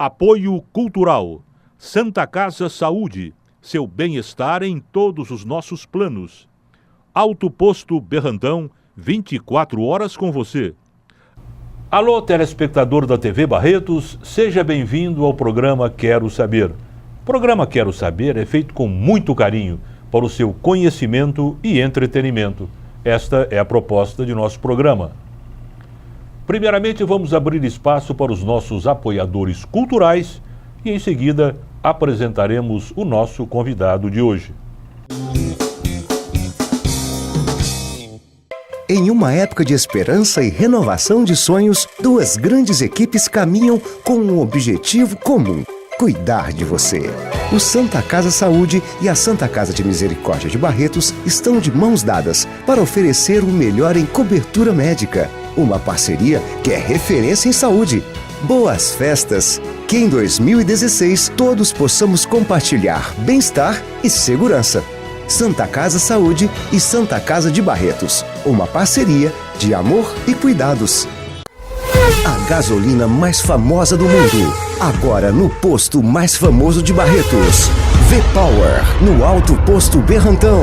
Apoio Cultural. Santa Casa Saúde. Seu bem-estar em todos os nossos planos. Alto Posto Berrandão, 24 horas com você. Alô, telespectador da TV Barretos, seja bem-vindo ao programa Quero Saber. O programa Quero Saber é feito com muito carinho para o seu conhecimento e entretenimento. Esta é a proposta de nosso programa. Primeiramente, vamos abrir espaço para os nossos apoiadores culturais e, em seguida, apresentaremos o nosso convidado de hoje. Em uma época de esperança e renovação de sonhos, duas grandes equipes caminham com um objetivo comum: cuidar de você. O Santa Casa Saúde e a Santa Casa de Misericórdia de Barretos estão de mãos dadas para oferecer o melhor em cobertura médica. Uma parceria que é referência em saúde. Boas festas! Que em 2016 todos possamos compartilhar bem-estar e segurança. Santa Casa Saúde e Santa Casa de Barretos. Uma parceria de amor e cuidados. A gasolina mais famosa do mundo. Agora no posto mais famoso de Barretos. V-Power, no Alto Posto Berrantão.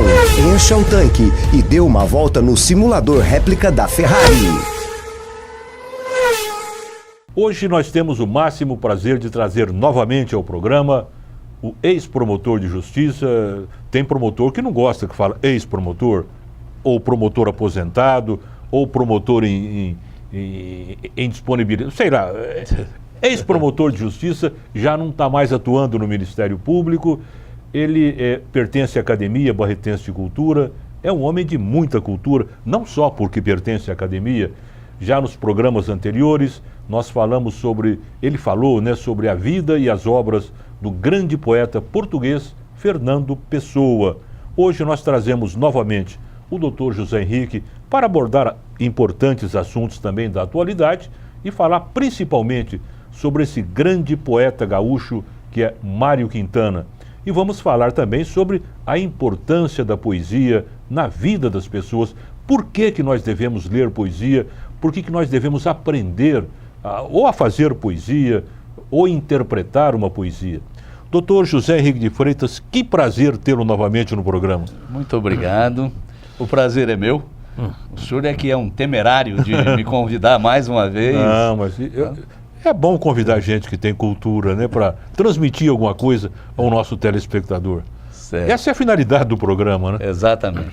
Encha o tanque e dê uma volta no simulador réplica da Ferrari. Hoje nós temos o máximo prazer de trazer novamente ao programa o ex-promotor de justiça. Tem promotor que não gosta que fala ex-promotor, ou promotor aposentado, ou promotor em disponibilidade, sei lá. Ex-promotor de justiça, já não está mais atuando no Ministério Público. Ele pertence à Academia Barretense de Cultura, é um homem de muita cultura, não só porque pertence à Academia. Já nos programas anteriores, nós falamos sobre, ele falou, sobre a vida e as obras do grande poeta português Fernando Pessoa. Hoje nós trazemos novamente o Dr. José Henrique para abordar importantes assuntos também da atualidade e falar principalmente sobre esse grande poeta gaúcho que é Mário Quintana. E vamos falar também sobre a importância da poesia na vida das pessoas. Por que nós devemos ler poesia? Por que nós devemos aprender ou a fazer poesia ou interpretar uma poesia? Doutor José Henrique de Freitas, que prazer tê-lo novamente no programa. Muito obrigado. O prazer é meu. O senhor é que é um temerário de me convidar mais uma vez. Não, mas é bom convidar gente que tem cultura, né, para transmitir alguma coisa ao nosso telespectador. Certo. Essa é a finalidade do programa, né? Exatamente.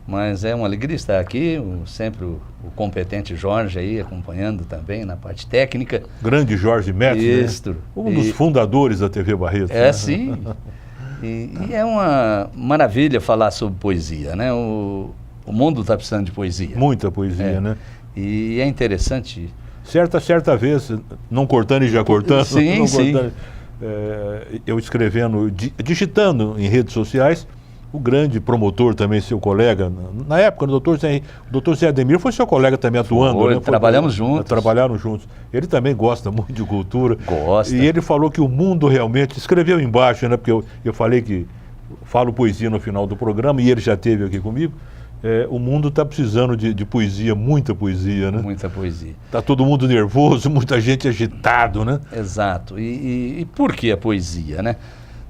Mas é uma alegria estar aqui, sempre o competente Jorge aí acompanhando também na parte técnica. Grande Jorge Metz, Isso. Né? Um dos fundadores da TV Barretos. É, né? Sim. E é uma maravilha falar sobre poesia, né? O mundo está precisando de poesia. Muita poesia, né? E é interessante. Certa vez, não cortando e já cortando. Sim, não sim. Cortando, eu escrevendo, digitando em redes sociais, o grande promotor também, seu colega, na época, o doutor Zé Ademir foi seu colega também atuando. Né? Trabalhamos juntos. Trabalharam juntos. Ele também gosta muito de cultura. Gosta. E ele falou que o mundo realmente, escreveu embaixo, né? Porque eu falei que falo poesia no final do programa e ele já esteve aqui comigo. O mundo está precisando de poesia, muita poesia, né? Muita poesia. Está todo mundo nervoso, muita gente agitado, né? Exato. E por que a poesia, né?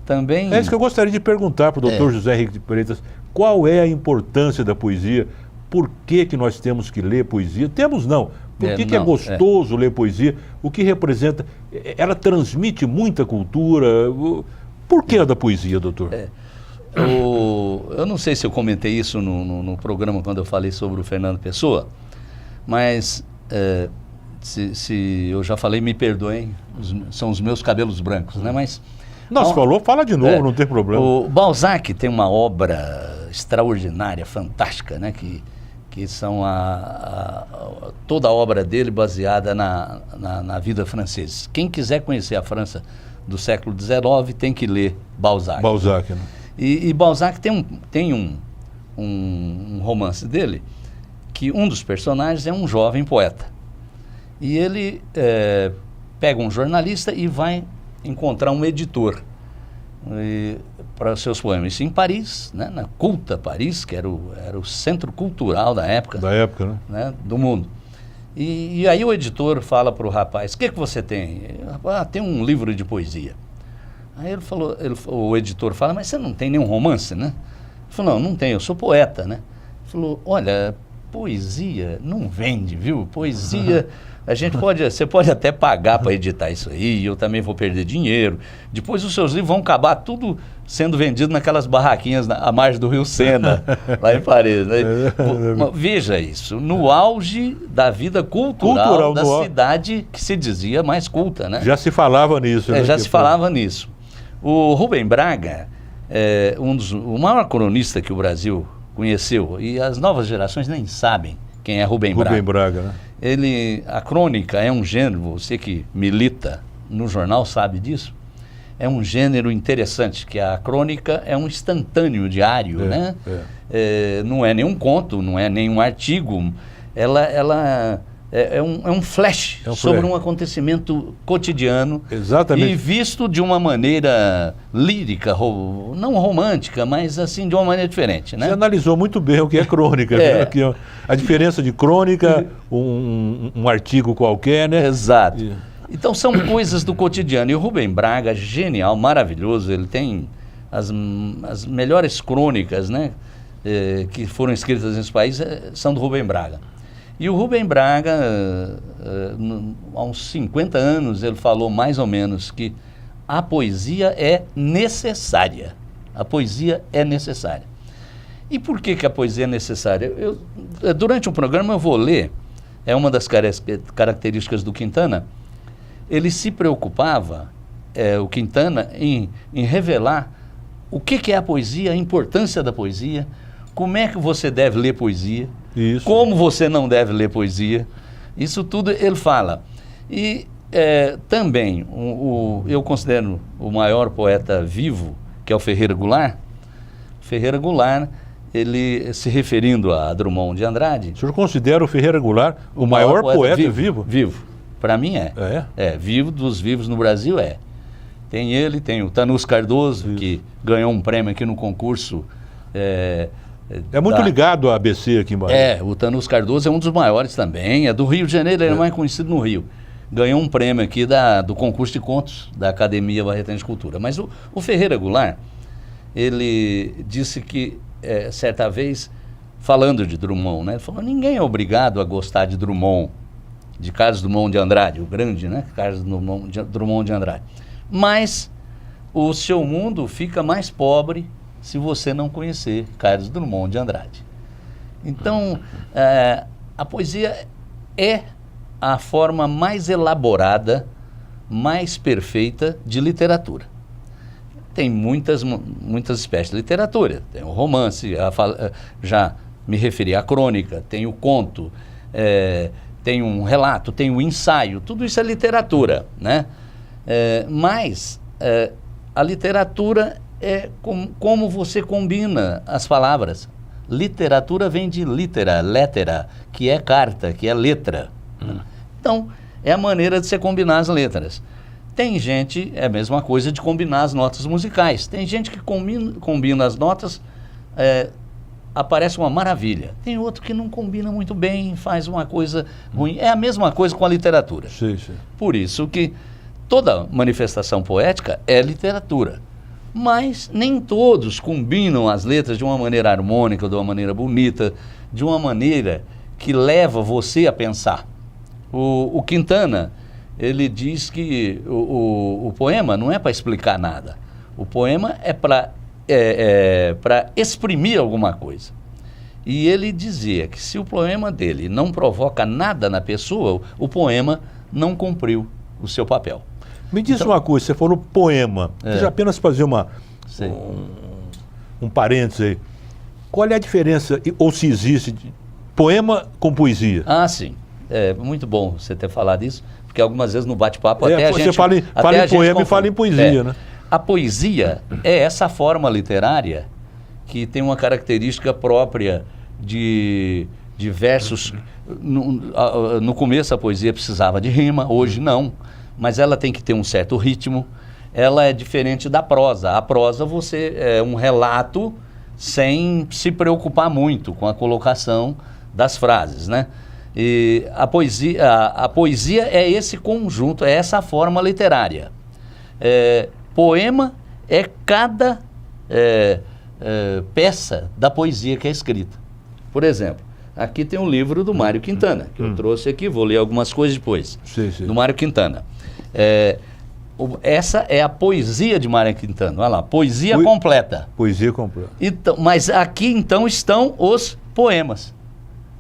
Também... É isso que eu gostaria de perguntar para o doutor José Henrique de Freitas. Qual é a importância da poesia? Por que nós temos que ler poesia? Temos não. Por que é gostoso ler poesia? O que representa? Ela transmite muita cultura. Por que a da poesia, doutor? Eu não sei se eu comentei isso no programa quando eu falei sobre o Fernando Pessoa, mas se eu já falei, me perdoem, são os meus cabelos brancos, né? Mas... Nossa, fala de novo, não tem problema. O Balzac tem uma obra extraordinária, fantástica, né? Que são toda a obra dele baseada na vida francesa. Quem quiser conhecer a França do século XIX tem que ler Balzac. Balzac, né? E Balzac tem um romance dele que um dos personagens é um jovem poeta. E ele pega um jornalista e vai encontrar um editor para seus poemas. Isso em Paris, né, na culta Paris, que era o centro cultural da época. Da época, né, do mundo. E aí o editor fala para o rapaz, o que você tem? Tem um livro de poesia. Aí o editor fala, mas você não tem nenhum romance, né? Ele falou, não tenho, eu sou poeta, né? Ele falou, olha, poesia não vende, viu? Poesia, você pode até pagar para editar isso aí, eu também vou perder dinheiro. Depois os seus livros vão acabar tudo sendo vendido naquelas barraquinhas à margem do Rio Sena, lá em Paris. Né? Veja isso, no auge da vida cultural da cidade que se dizia mais culta, né? Já se falava nisso. Né? Já se falava nisso. O Rubem Braga, o maior cronista que o Brasil conheceu, e as novas gerações nem sabem quem é Rubem Braga. Rubem Braga, né? A crônica é um gênero, você que milita no jornal sabe disso, é um gênero interessante, que a crônica é um instantâneo diário, né? Não é nenhum conto, não é nenhum artigo, ela é um flash sobre um acontecimento cotidiano. Exatamente. E visto de uma maneira lírica, não romântica, mas assim, de uma maneira diferente, né? Você analisou muito bem o que é crônica. Né? Aqui, a diferença de crônica, um artigo qualquer, né? Exato. Então são coisas do cotidiano. E o Rubem Braga, genial, maravilhoso, ele tem as melhores crônicas, né? Que foram escritas nesse país, são do Rubem Braga. E o Rubem Braga, há uns 50 anos, ele falou mais ou menos que a poesia é necessária. A poesia é necessária. E por que a poesia é necessária? Durante o programa eu vou ler, é uma das características do Quintana, ele se preocupava, o Quintana, em revelar o que é a poesia, a importância da poesia, como é que você deve ler poesia, Isso. como você não deve ler poesia, isso tudo ele fala. E também, eu considero o maior poeta vivo, que é o Ferreira Goulart. Ferreira Goulart, ele, se referindo a Drummond de Andrade... O senhor considera o Ferreira Goulart o maior poeta vivo? Vivo. Para mim vivo, dos vivos no Brasil é. Tem ele, tem o Tanús Cardoso, que ganhou um prêmio aqui no concurso... É muito ligado à ABC aqui em Bahia. O Tanús Cardoso é um dos maiores também, é do Rio de Janeiro, ele é mais conhecido no Rio. Ganhou um prêmio aqui do concurso de contos da Academia Barretana de Cultura. Mas o Ferreira Goulart, ele disse que, certa vez, falando de Drummond, né, ele falou, ninguém é obrigado a gostar de Drummond, de Carlos Drummond de Andrade, o grande, né, Carlos Drummond de Andrade. Mas o seu mundo fica mais pobre se você não conhecer Carlos Drummond de Andrade. Então, a poesia é a forma mais elaborada, mais perfeita de literatura. Tem muitas espécies de literatura. Tem o romance, já me referi à crônica, tem o conto, tem um relato, tem o ensaio, tudo isso é literatura, né? Mas a literatura é como você combina as palavras. Literatura vem de lettera, que é carta, que é letra. Então, é a maneira de você combinar as letras. Tem gente, é a mesma coisa de combinar as notas musicais. Tem gente que combina as notas, aparece uma maravilha. Tem outro que não combina muito bem, faz uma coisa ruim. É a mesma coisa com a literatura. Sim. Por isso que toda manifestação poética é literatura. Mas nem todos combinam as letras de uma maneira harmônica, de uma maneira bonita, de uma maneira que leva você a pensar. O Quintana, ele diz que o poema não é para explicar nada. O poema é para exprimir alguma coisa. E ele dizia que se o poema dele não provoca nada na pessoa, o poema não cumpriu o seu papel. Me diz uma coisa, você falou poema. Deixa eu apenas fazer um parênteses aí. Qual é a diferença, ou se existe, de poema com poesia? Ah, sim. É muito bom você ter falado isso, porque algumas vezes no bate-papo até a gente... Você fala em poema e fala em poesia, né? A poesia é essa forma literária que tem uma característica própria de versos. No começo a poesia precisava de rima, hoje não. Mas ela tem que ter um certo ritmo, ela é diferente da prosa. A prosa você é um relato sem se preocupar muito com a colocação das frases, né? E a poesia é esse conjunto, é essa forma literária. Poema é cada peça da poesia que é escrita. Por exemplo, aqui tem um livro do Mário Quintana, que eu trouxe aqui, vou ler algumas coisas depois, Sim. do Mário Quintana. Essa é a poesia de Mário Quintana, olha lá, poesia completa. Poesia completa. Então, mas aqui então estão os poemas.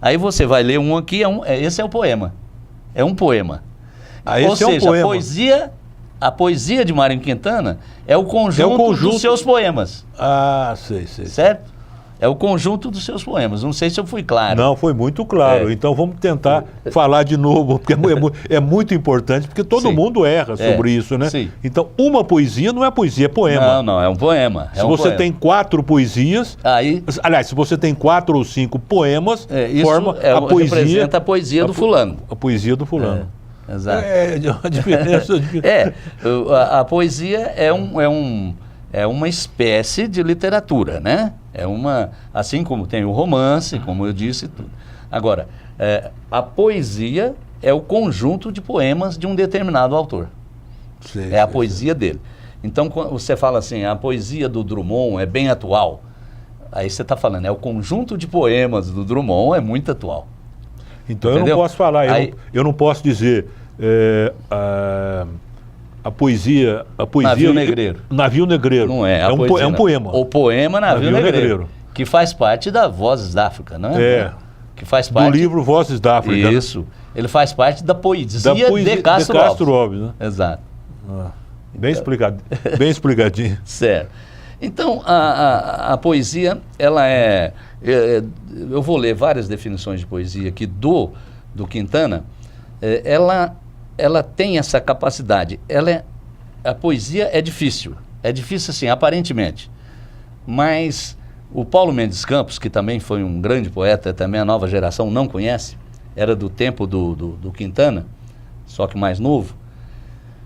Aí você vai ler um aqui, esse é o poema. É um poema. Ou Esse é um seja, poema. a poesia de Mário Quintana é o conjunto dos seus poemas. Ah, sei. Certo? É o conjunto dos seus poemas. Não sei se eu fui claro. Não, foi muito claro. Então vamos tentar falar de novo, porque é muito importante, porque todo mundo erra sobre isso, né? Sim. Então, uma poesia não é poesia, é poema. Não, é um poema. Se você tem 4 poesias, aliás, se você tem 4 ou 5 poemas, isso forma a poesia. Representa a poesia do fulano. A poesia do fulano. Exato. A diferença. A poesia é uma espécie de literatura, né? Assim como tem o romance, como eu disse, tudo. Agora, a poesia é o conjunto de poemas de um determinado autor. É a poesia dele. Então, quando você fala assim, a poesia do Drummond é bem atual. Aí você está falando, o conjunto de poemas do Drummond é muito atual. Então entendeu? Eu não posso falar, eu não posso dizer a poesia. Navio Negreiro. Navio Negreiro. Não é. É um poema. O poema Navio Negreiro. Que faz parte da Vozes da África, não é? Que faz parte do livro Vozes da África. Isso. Né? Ele faz parte da poesia de Castro Alves, né? Exato. Bem explicadinho. Certo. Então, a poesia, ela eu vou ler várias definições de poesia aqui do Quintana. Ela tem essa capacidade. A poesia é difícil assim, aparentemente. Mas o Paulo Mendes Campos, que também foi um grande poeta, também a nova geração não conhece, era do tempo do Quintana, só que mais novo.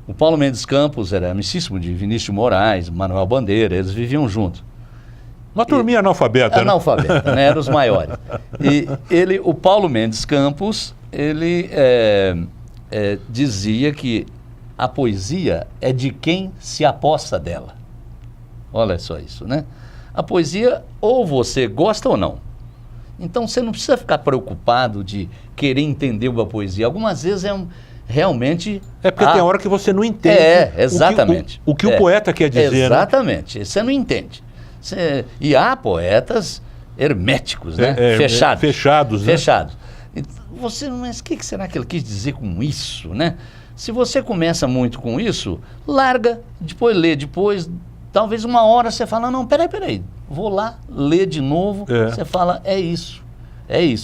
O Paulo Mendes Campos era amicíssimo de Vinícius de Moraes, Manuel Bandeira, eles viviam juntos. Uma turminha analfabeta, né? Analfabeta, né? Eram os maiores. E o Paulo Mendes Campos, ele dizia que a poesia é de quem se aposta dela. Olha só isso, né? A poesia, ou você gosta ou não. Então, você não precisa ficar preocupado de querer entender uma poesia. Algumas vezes realmente... É porque tem hora que você não entende exatamente. o que o poeta quer dizer. Exatamente. Né? Você não entende. E há poetas herméticos, né? Fechados. Fechados, né? Fechados. Mas o que será que ele quis dizer com isso, né? Se você começa muito com isso, larga, depois lê, talvez uma hora você fala, não, peraí, vou lá, ler de novo, você fala, é isso.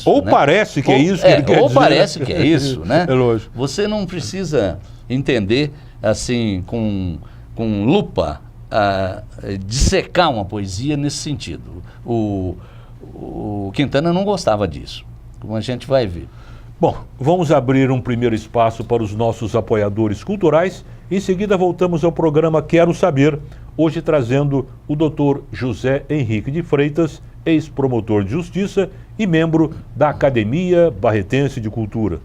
Ou né? parece que é isso que ele quer dizer. Ou parece que é isso, né? É lógico. Você não precisa entender, assim, com lupa, dissecar uma poesia nesse sentido. O Quintana não gostava disso, como a gente vai ver. Bom, vamos abrir um primeiro espaço para os nossos apoiadores culturais. Em seguida voltamos ao programa Quero Saber, hoje trazendo o Dr. José Henrique de Freitas, ex-promotor de justiça e membro da Academia Barretense de Cultura.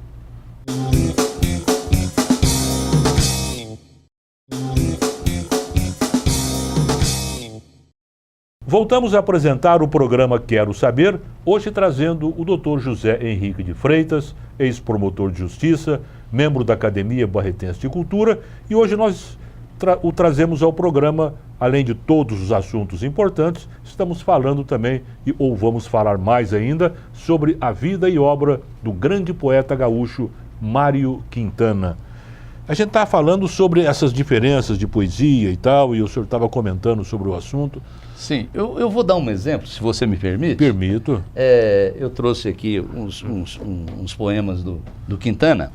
Voltamos a apresentar o programa Quero Saber, hoje trazendo o Dr. José Henrique de Freitas, ex-promotor de justiça, membro da Academia Barretense de Cultura, e hoje nós o trazemos ao programa, além de todos os assuntos importantes, estamos falando também, ou vamos falar mais ainda, sobre a vida e obra do grande poeta gaúcho Mário Quintana. A gente está falando sobre essas diferenças de poesia e tal, e o senhor estava comentando sobre o assunto. Sim, eu vou dar um exemplo, se você me permite. Permito. Eu trouxe aqui uns poemas do Quintana.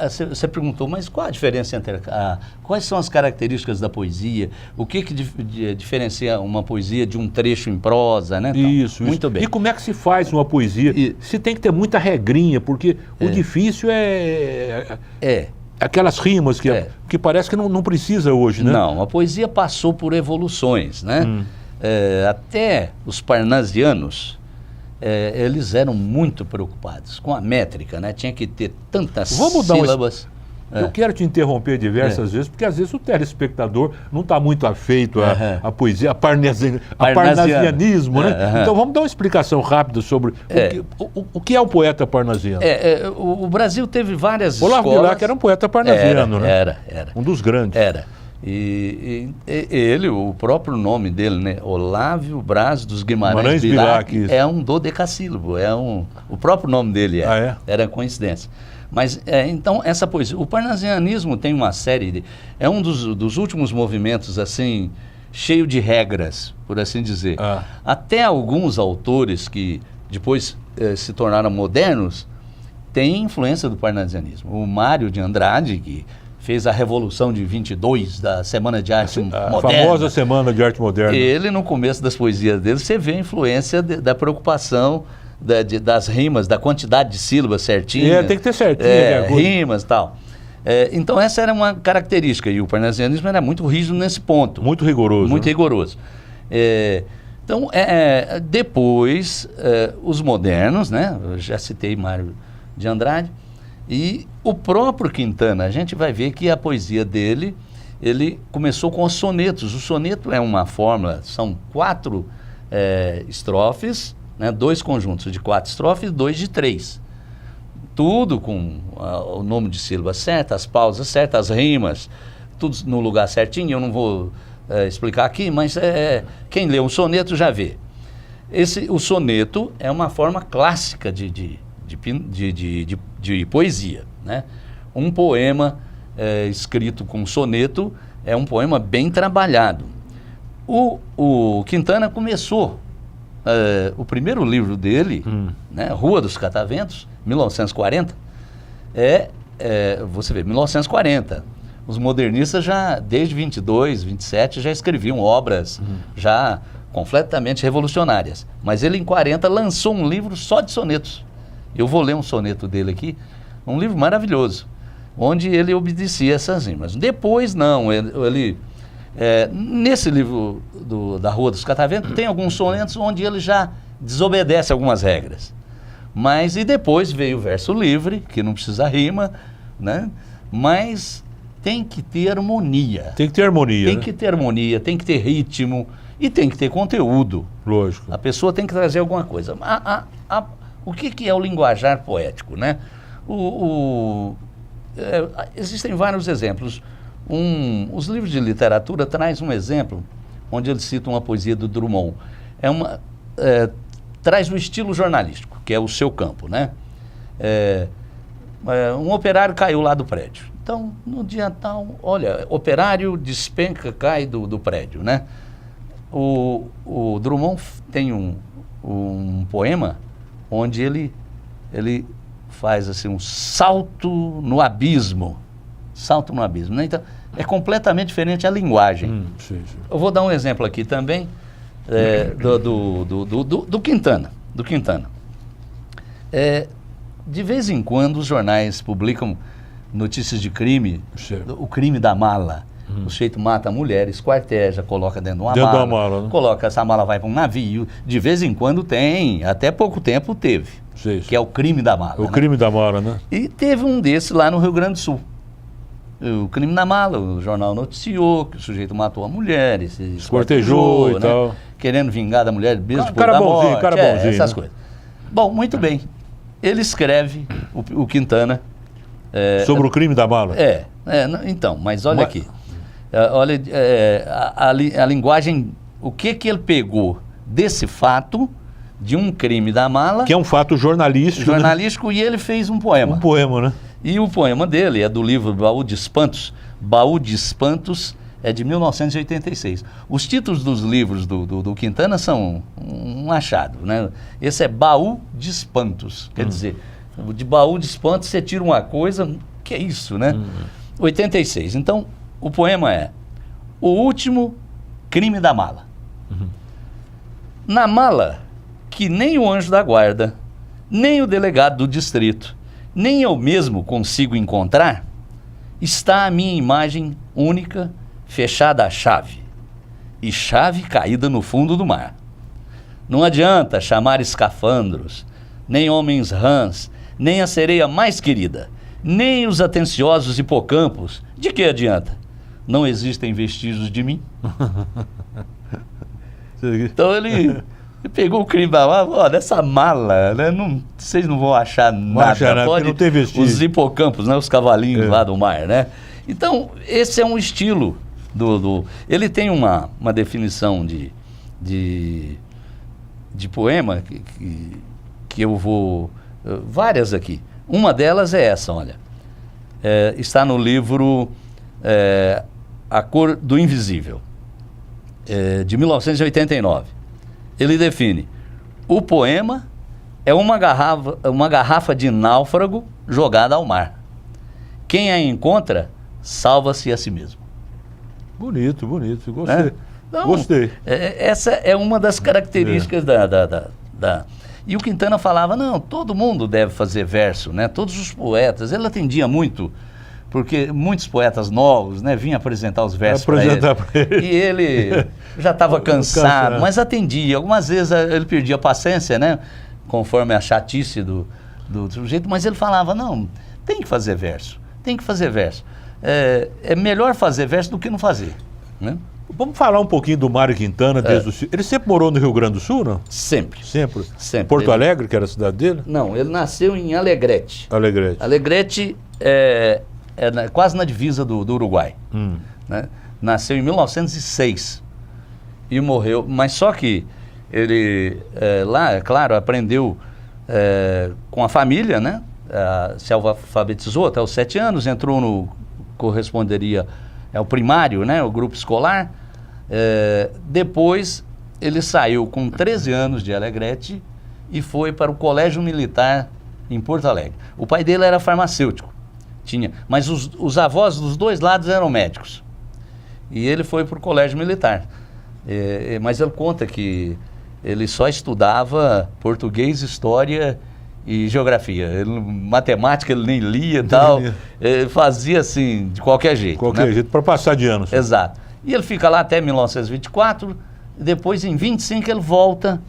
Você perguntou, mas qual a diferença entre quais são as características da poesia? O que diferencia uma poesia de um trecho em prosa, né? Isso. Muito bem. E como é que se faz uma poesia? Se tem que ter muita regrinha, porque o difícil aquelas rimas que parece que não precisa hoje, né? Não, a poesia passou por evoluções, né? Até os parnasianos, eles eram muito preocupados com a métrica, né? Tinha que ter tantas Vamos dar sílabas. Eu quero te interromper diversas vezes, porque às vezes o telespectador não está muito afeito à poesia, a parnasianismo, né? Então vamos dar uma explicação rápida sobre o que é o poeta parnasiano. O Brasil teve várias Olavo escolas. Bilac era um poeta parnasiano, né? Era. Um dos grandes. Era. E ele, o próprio nome dele, né? Olávio Braz dos Guimarães Bilac, é um dodecassílabo, o próprio nome dele era coincidência. Mas, então, essa poesia, o parnasianismo tem uma série, é um dos últimos movimentos, assim, cheio de regras, por assim dizer. Até alguns autores que depois se tornaram modernos, têm influência do parnasianismo. O Mário de Andrade, que fez a Revolução de 22 da Semana de Arte Moderna. A famosa Semana de Arte Moderna. Ele, no começo das poesias dele, você vê a influência da preocupação das rimas, da quantidade de sílabas certinhas. Tem que ter certinho. Rimas e tal. Então, essa era uma característica. E o parnasianismo era muito rígido nesse ponto. Muito rigoroso. Muito rigoroso. Então, depois, os modernos, né? Eu já citei Mário de Andrade. E o próprio Quintana, a gente vai ver que a poesia dele, ele começou com os sonetos. O soneto é uma fórmula, são 4 estrofes, né, 2 conjuntos de 4 estrofes e 2 de 3. Tudo com o número de sílabas certas, as pausas certas, as rimas, tudo no lugar certinho. Eu não vou explicar aqui, mas quem lê um soneto já vê. O soneto é uma forma clássica de poesia, né? Um poema escrito com soneto é um poema bem trabalhado. O Quintana começou, o primeiro livro dele, né, Rua dos Cataventos, 1940, você vê, 1940. Os modernistas já, desde 22, 27, já escreviam obras já completamente revolucionárias. Mas ele, em 40, lançou um livro só de sonetos. Eu vou ler um soneto dele aqui, um livro maravilhoso, onde ele obedecia essas rimas. Depois, não, nesse livro da Rua dos Cataventos, tem alguns sonetos onde ele já desobedece algumas regras. E depois veio o verso livre, que não precisa rima, né? Mas tem que ter harmonia. Tem que ter harmonia. Tem que ter harmonia, tem que ter ritmo e tem que ter conteúdo. Lógico. A pessoa tem que trazer alguma coisa. O que é o linguajar poético, né? Existem vários exemplos. Os livros de literatura traz um exemplo, onde ele cita uma poesia do Drummond. Traz o estilo jornalístico, que é o seu campo, né? Um operário caiu lá do prédio. Então, no dia tal, olha, operário despenca, cai do prédio, né? O Drummond tem um poema onde ele faz assim um salto no abismo, né? Então, é completamente diferente a linguagem. Sim. Eu vou dar um exemplo aqui também do Quintana. De vez em quando os jornais publicam notícias de crime, o crime da mala. O sujeito mata a mulher, esquarteja, coloca dentro de uma mala, né? Coloca, essa mala vai para um navio. De vez em quando tem, até pouco tempo teve, que é o crime da mala. O crime da mala, né? E teve um desse lá no Rio Grande do Sul. O crime da mala, o jornal noticiou que o sujeito matou a mulher, se esquartejou e tal. Né? Querendo vingar da mulher, beijo depois da morte, cara bonzinho, essas né? coisas. Bom, muito bem. Ele escreve, o Quintana... sobre o crime da mala? Então, mas olha aqui. Olha a linguagem, o que ele pegou desse fato, de um crime da mala... Que é um fato jornalístico. Jornalístico, né? E ele fez um poema. Um poema, né? E o poema dele é do livro Baú de Espantos. Baú de Espantos é de 1986. Os títulos dos livros do Quintana são um achado, né? Esse é Baú de Espantos. Quer dizer, de baú de espantos você tira uma coisa, que é isso, né? 86. Então, o poema é O Último Crime da Mala. Na mala, que nem o anjo da guarda, nem o delegado do distrito, nem eu mesmo consigo encontrar, está a minha imagem única, fechada a chave, e chave caída no fundo do mar. Não adianta chamar escafandros, nem homens rãs, nem a sereia mais querida, nem os atenciosos hipocampos. De que adianta? Não existem vestígios de mim. Então ele pegou o crime lá, ó, dessa mala, né, vocês não vão achar nada. Pode, não tem vestígio. Os hipocampos, né, os cavalinhos lá do mar, né? Então, esse é um estilo ele tem uma definição de poema que eu vou... várias aqui. Uma delas é essa, olha. Está no livro A Cor do Invisível, de 1989. Ele define: o poema é uma garrafa de náufrago jogada ao mar. Quem a encontra, salva-se a si mesmo. Bonito, gostei. Então, gostei. Essa é uma das características da... E o Quintana falava, não, todo mundo deve fazer verso, né? Todos os poetas. Ele atendia muito, porque muitos poetas novos, né, vinham apresentar os versos para ele. E ele já estava cansado, mas atendia. Algumas vezes ele perdia a paciência, né? Conforme a chatice do sujeito, mas ele falava, não, tem que fazer verso, tem que fazer verso. É melhor fazer verso do que não fazer, né? Vamos falar um pouquinho do Mário Quintana desde Ele sempre morou no Rio Grande do Sul, não? Sempre. Sempre? Sempre. Porto Alegre, que era a cidade dele? Não, ele nasceu em Alegrete. Alegrete. Alegrete quase na divisa do Uruguai. Né? Nasceu em 1906 e morreu, mas só que ele lá, é claro, aprendeu com a família, né? Se alfabetizou até os 7 anos, entrou no, corresponderia ao primário, né? O grupo escolar. Depois ele saiu com 13 anos de Alegrete e foi para o Colégio Militar em Porto Alegre. O pai dele era farmacêutico, mas os avós dos dois lados eram médicos. E ele foi para o Colégio Militar. Mas ele conta que ele só estudava português, história e geografia. Matemática ele nem lia e tal. Ele fazia assim, de qualquer jeito. Qualquer jeito, para passar de ano. Exato. E ele fica lá até 1924, e depois em 25 ele volta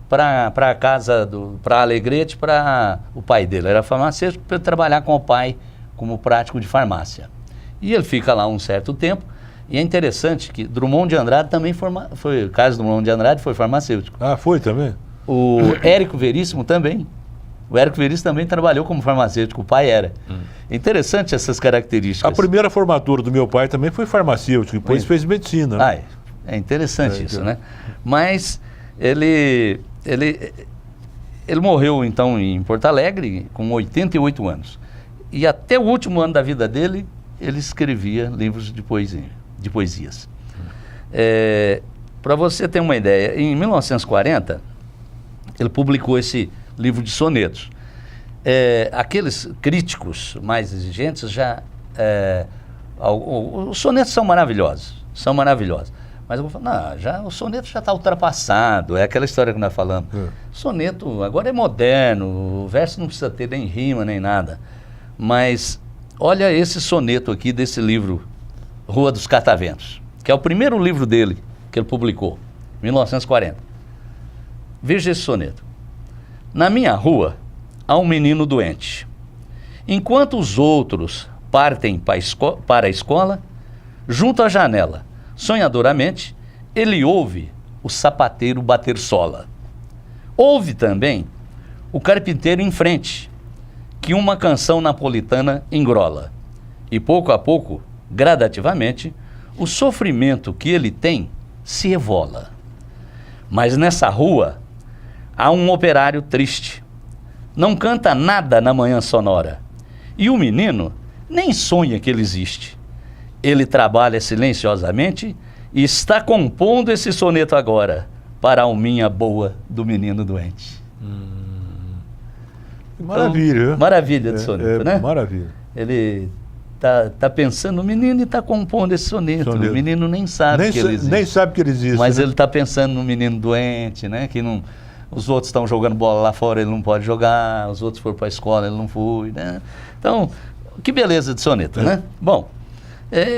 para a casa, para Alegrete, para o pai dele. Era farmacêutico, para trabalhar com o pai como prático de farmácia. E ele fica lá um certo tempo, e é interessante que Drummond de Andrade também o Carlos Drummond de Andrade foi farmacêutico. Ah, foi também? O Érico Veríssimo também. O Érico Veríssimo também trabalhou como farmacêutico, o pai era. Interessante essas características. A primeira formatura do meu pai também foi farmacêutico, depois fez medicina. Né? É interessante isso, né? Mas ele morreu, então, em Porto Alegre, com 88 anos. E até o último ano da vida dele, ele escrevia livros de poesias. Para você ter uma ideia, em 1940, ele publicou esse livro de sonetos. Aqueles críticos mais exigentes os sonetos são maravilhosos, mas eu vou falar, o soneto já está ultrapassado, é aquela história que nós falamos. Soneto agora é moderno, o verso não precisa ter nem rima, nem nada. Mas olha esse soneto aqui desse livro, Rua dos Cataventos, que é o primeiro livro dele, que ele publicou, 1940. Veja esse soneto. Na minha rua há um menino doente. Enquanto os outros partem para a escola, junto à janela, sonhadoramente, ele ouve o sapateiro bater sola. Ouve também o carpinteiro em frente, que uma canção napolitana engrola. E pouco a pouco, gradativamente, o sofrimento que ele tem se evola. Mas nessa rua há um operário triste. Não canta nada na manhã sonora. E o menino nem sonha que ele existe. Ele trabalha silenciosamente e está compondo esse soneto agora para a alminha boa do menino doente. Maravilha. Então, maravilha de soneto, né? Maravilha. Ele tá pensando no menino e está compondo esse soneto. O menino nem sabe que ele existe. Nem sabe que ele existe. Mas né? ele está pensando no menino doente, né? Que não... Os outros estão jogando bola lá fora, ele não pode jogar. Os outros foram para a escola, ele não foi, né? Então, que beleza de soneto, né? Bom,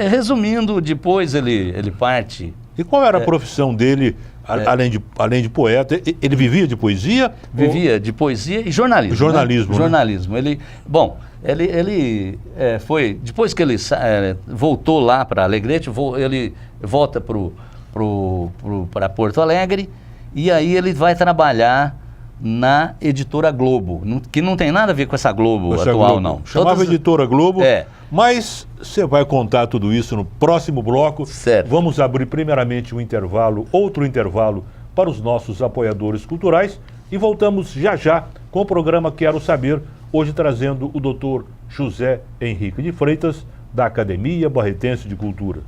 resumindo, depois ele parte... E qual era a profissão dele Além de poeta, ele vivia de poesia? Vivia de poesia e jornalismo. Jornalismo, né? Né? Jornalismo. Ele foi... Depois que ele voltou lá para Alegrete, ele volta para Porto Alegre, e aí ele vai trabalhar na Editora Globo, que não tem nada a ver com essa Globo atual, não. Chamava Editora Globo, É. Mas você vai contar tudo isso no próximo bloco. Certo. Vamos abrir primeiramente um intervalo, outro intervalo para os nossos apoiadores culturais e voltamos já já com o programa Quero Saber, hoje trazendo o Dr. José Henrique de Freitas, da Academia Barretense de Cultura.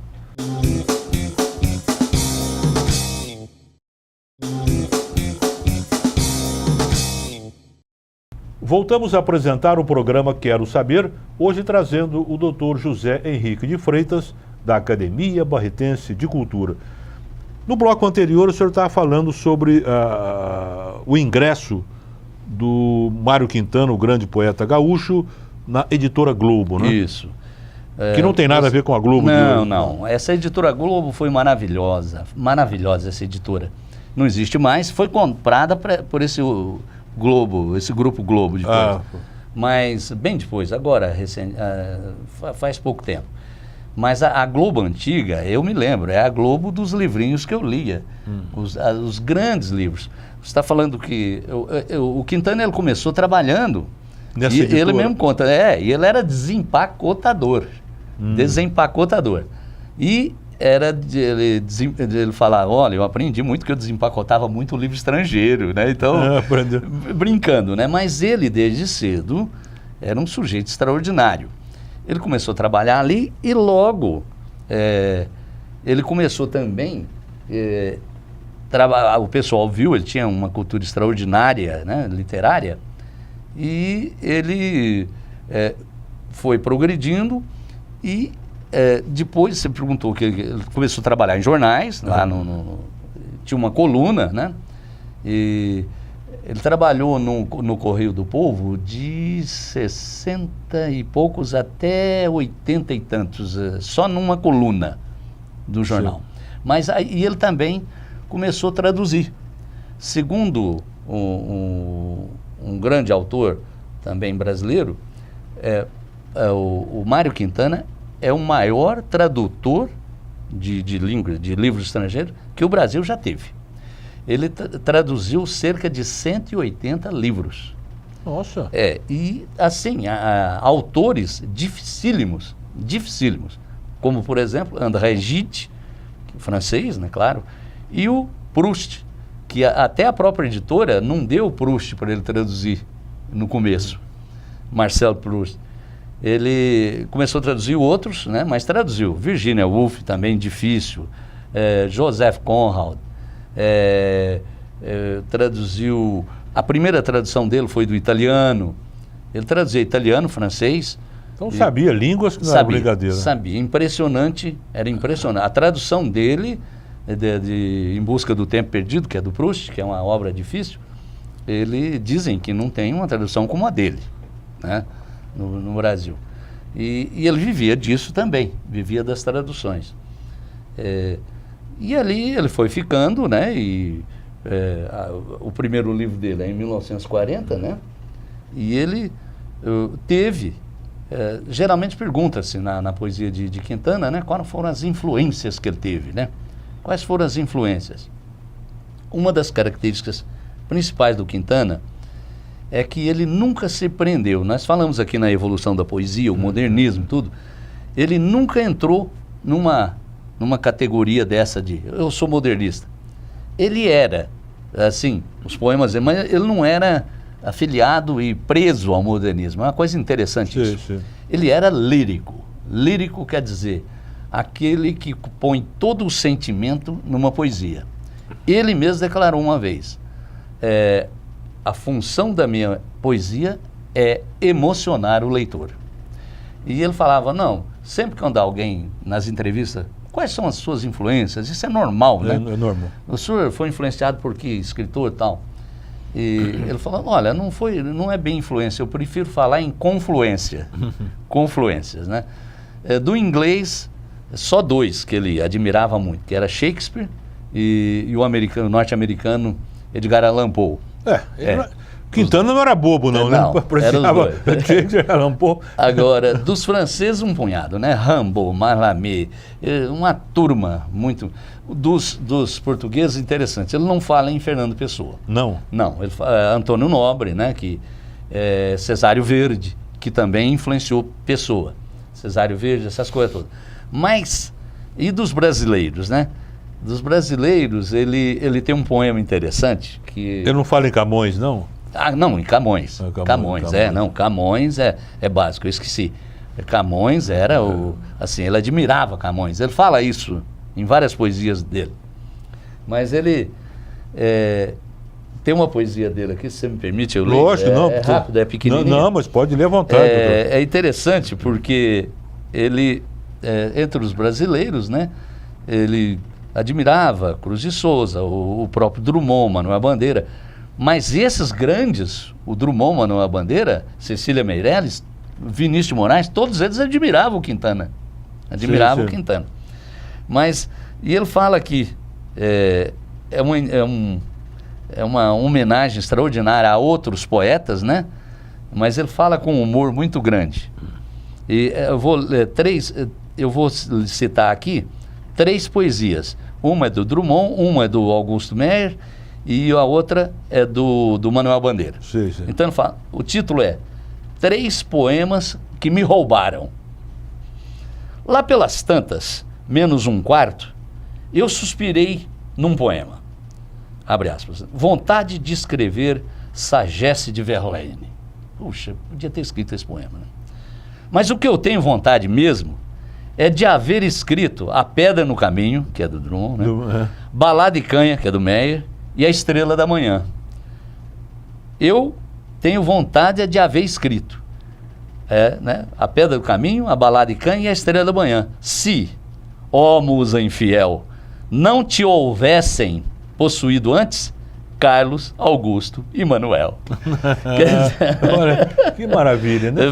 Voltamos a apresentar o programa Quero Saber, hoje trazendo o Dr. José Henrique de Freitas, da Academia Barretense de Cultura. No bloco anterior, o senhor estava falando sobre o ingresso do Mário Quintana, o grande poeta gaúcho, na Editora Globo, né? Isso. Que não tem nada a ver com a Globo. Não. Essa Editora Globo foi maravilhosa. Maravilhosa essa editora. Não existe mais. Foi comprada por esse Globo, esse Grupo Globo depois. Mas bem depois, agora, faz pouco tempo. Mas a Globo antiga, eu me lembro, é a Globo dos livrinhos que eu lia. Os grandes livros. Você está falando que o Quintana ele começou trabalhando, nessa e editora. ele mesmo conta, e ele era desempacotador. Desempacotador. E era ele falar, olha, eu aprendi muito que eu desempacotava muito livro estrangeiro, né? Então, brincando, né? Mas ele, desde cedo, era um sujeito extraordinário. Ele começou a trabalhar ali e logo ele começou também... o pessoal viu, ele tinha uma cultura extraordinária, né, literária, e ele foi progredindo e depois você perguntou que ele começou a trabalhar em jornais, lá tinha uma coluna, né, e ele trabalhou no Correio do Povo de 60 e poucos até 80 e tantos, só numa coluna do jornal. Sim. Mas aí ele também começou a traduzir. Segundo um grande autor, também brasileiro, o Mário Quintana é o maior tradutor de livros estrangeiros que o Brasil já teve. Ele traduziu cerca de 180 livros. Nossa! E assim, autores dificílimos, como por exemplo André Gide, francês, né, claro, e o Proust, que até a própria editora não deu o Proust para ele traduzir no começo, Marcel Proust. Ele começou a traduzir outros, né, mas traduziu. Virginia Woolf, também difícil, Joseph Conrad, traduziu... A primeira tradução dele foi do italiano. Ele traduzia italiano, francês. Então sabia línguas que não era brincadeira. Sabia, impressionante, era impressionante. A tradução dele, Em Busca do Tempo Perdido, que é do Proust, que é uma obra difícil, dizem que não tem uma tradução como a dele, né, no Brasil. E ele vivia disso também, vivia das traduções. E ali ele foi ficando, né, o primeiro livro dele é em 1940, né, e ele teve... geralmente pergunta-se na poesia de Quintana, né, quais foram as influências que ele teve, né? Quais foram as influências? Uma das características principais do Quintana é que ele nunca se prendeu. Nós falamos aqui na evolução da poesia, o modernismo, tudo. Ele nunca entrou numa categoria dessa de eu sou modernista. Ele era, assim, os poemas, mas ele não era afiliado e preso ao modernismo. É uma coisa interessante isso. Sim. Ele era lírico. Lírico quer dizer aquele que põe todo o sentimento numa poesia. Ele mesmo declarou uma vez, a função da minha poesia é emocionar o leitor. E ele falava, não, sempre que andar alguém nas entrevistas, quais são as suas influências? Isso é normal, né? É normal. O senhor foi influenciado por que? Escritor e tal? E ele falou, olha, não é bem influência, eu prefiro falar em confluência. Confluências, né? Do inglês, só dois que ele admirava muito, que era Shakespeare e o norte-americano Edgar Allan Poe. Quintana não era bobo, não, né? Não, Apreciava Edgar Allan Poe. Agora, dos franceses, um punhado, né? Rimbaud, Mallarmé, uma turma muito... Dos portugueses, interessante. Ele não fala em Fernando Pessoa. Não. Não, ele fala Antônio Nobre, né? Cesário Verde, que também influenciou Pessoa. Cesário Verde, essas coisas todas. Mas, e dos brasileiros, né? Dos brasileiros, ele tem um poema interessante que... Ele não fala em Camões, não? Não, em Camões. Camões. Camões é básico, eu esqueci. Camões era assim, ele admirava Camões. Ele fala isso em várias poesias dele. Mas ele tem uma poesia dele aqui, se você me permite, eu leio. Lógico, não. É rápido, é pequenininho. Não, mas pode ler à vontade. É interessante porque ele, entre os brasileiros, né, ele admirava Cruz de Souza, o próprio Drummond, Manuel Bandeira. Mas esses grandes, o Drummond, Manuel Bandeira, Cecília Meirelles, Vinícius de Moraes, todos eles admiravam o Quintana. Admiravam o Quintana. Mas, e ele fala que é uma homenagem extraordinária a outros poetas, né? Mas ele fala com um humor muito grande. E eu vou citar aqui 3 poesias. Uma é do Drummond, uma é do Augusto Meyer e a outra é do Manuel Bandeira. Sim. Então ele fala, o título é 3 poemas que me roubaram. Lá pelas tantas, menos um quarto, eu suspirei num poema. Abre aspas. Vontade de escrever Sagesse de Verlaine. Puxa, podia ter escrito esse poema, né? Mas o que eu tenho vontade mesmo é de haver escrito A Pedra no Caminho, que é do Drummond, né? Balada e Canha, que é do Meyer, e A Estrela da Manhã. Eu tenho vontade de haver escrito né? A Pedra do Caminho, A Balada e Canha e A Estrela da Manhã. Se, ó musa infiel, não te houvessem possuído antes Carlos, Augusto e Manuel. Que maravilha, né?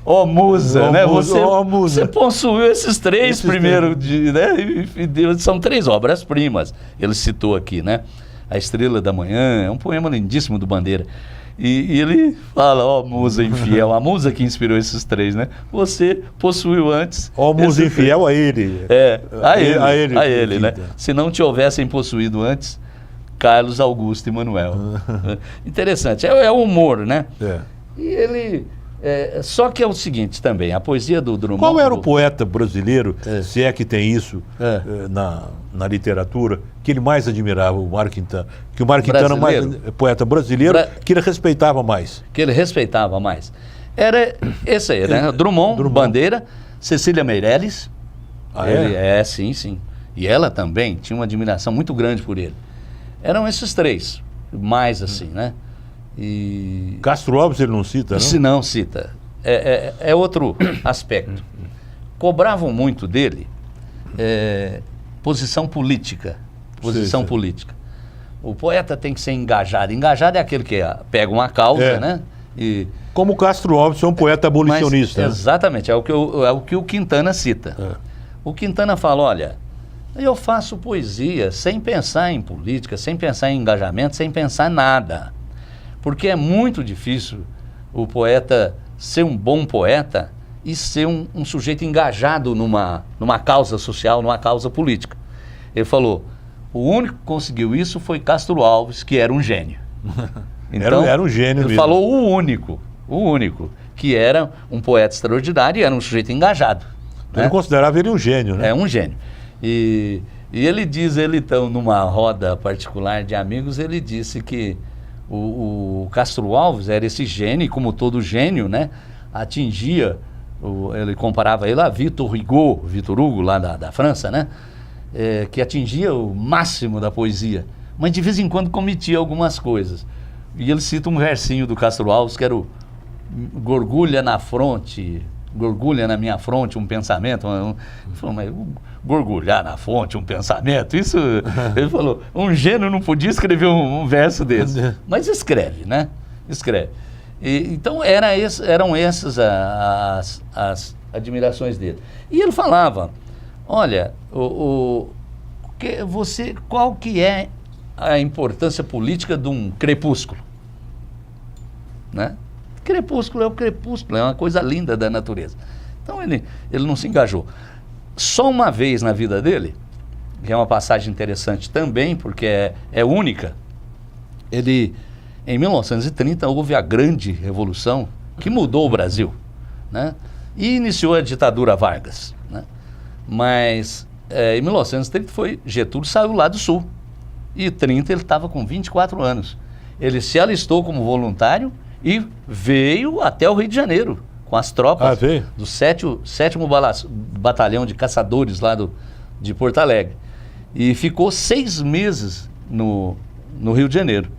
Ó musa, né? Musa. Você possuiu esses 3 primeiro, né? São 3 obras-primas. Ele citou aqui, né? A Estrela da Manhã, é um poema lindíssimo do Bandeira. E ele fala, ó musa infiel, a musa que inspirou esses 3, né? Você possuiu antes... Ó musa infiel a ele. A ele, né? Se não te houvessem possuído antes... Carlos, Augusto e Manuel. Interessante. É o humor, né? E ele... só que é o seguinte também, a poesia do Drummond... Qual era o poeta brasileiro, se é que tem isso na literatura, que ele mais admirava, o Mário Quintana? Que o Mário Quintana mais poeta brasileiro que ele respeitava mais. Que ele respeitava mais. Era esse aí, né? Drummond, Bandeira, Cecília Meirelles. Sim. E ela também tinha uma admiração muito grande por ele. Eram esses 3, mais assim, né? E... Castro Alves ele não cita, não? Se não cita. É outro aspecto. Cobravam muito dele posição política. Política. O poeta tem que ser engajado. Engajado é aquele que pega uma causa, né? E... Como Castro Alves é um poeta abolicionista. Mas, exatamente, é o que o Quintana cita. O Quintana fala, olha... Eu faço poesia sem pensar em política, sem pensar em engajamento, sem pensar em nada. Porque é muito difícil o poeta ser um bom poeta e ser um sujeito engajado numa causa social, numa causa política. Ele falou, o único que conseguiu isso foi Castro Alves, que era um gênio. Então, era um gênio ele mesmo. falou o único, que era um poeta extraordinário e era um sujeito engajado. Então, ele considerava ele um gênio, né? É um gênio. E ele diz, então, numa roda particular de amigos, ele disse que o Castro Alves era esse gênio, e como todo gênio, né, atingia, ele comparava ele a Victor Hugo, lá da França, né, que atingia o máximo da poesia, mas de vez em quando cometia algumas coisas. E ele cita um versinho do Castro Alves, que era o gorgulha na minha fronte um pensamento. Ele falou, mas gorgulhar na fonte um pensamento, isso... Ele falou, um gênio não podia escrever um verso desse. Mas escreve, né? Escreve. Então eram essas as admirações dele. E ele falava, olha, qual que é a importância política de um crepúsculo? Né? Crepúsculo é o crepúsculo, é uma coisa linda da natureza. Então ele não se engajou. Só uma vez na vida dele, que é uma passagem interessante também, porque é única, em 1930 houve a grande revolução que mudou o Brasil, né? E iniciou a ditadura Vargas, né? Mas em 1930 Getúlio saiu lá do Sul, e em 30 ele estava com 24 anos. Ele se alistou como voluntário e veio até o Rio de Janeiro com as tropas do 7º Batalhão de Caçadores lá de Porto Alegre. E ficou 6 meses no Rio de Janeiro.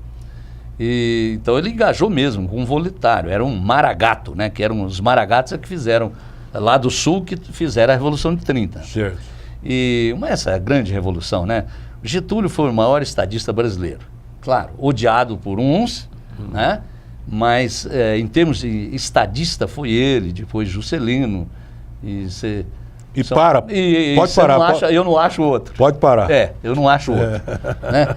Então ele engajou mesmo com um voluntário, era um maragato, né? Que eram os maragatos que fizeram lá do Sul, que fizeram a Revolução de 30. Certo. Essa grande revolução, né? Getúlio foi o maior estadista brasileiro. Claro, odiado por uns, né? Mas em termos de estadista foi ele, depois Juscelino. Pode parar. Eu não acho outro. Pode parar. Eu não acho outro. Né?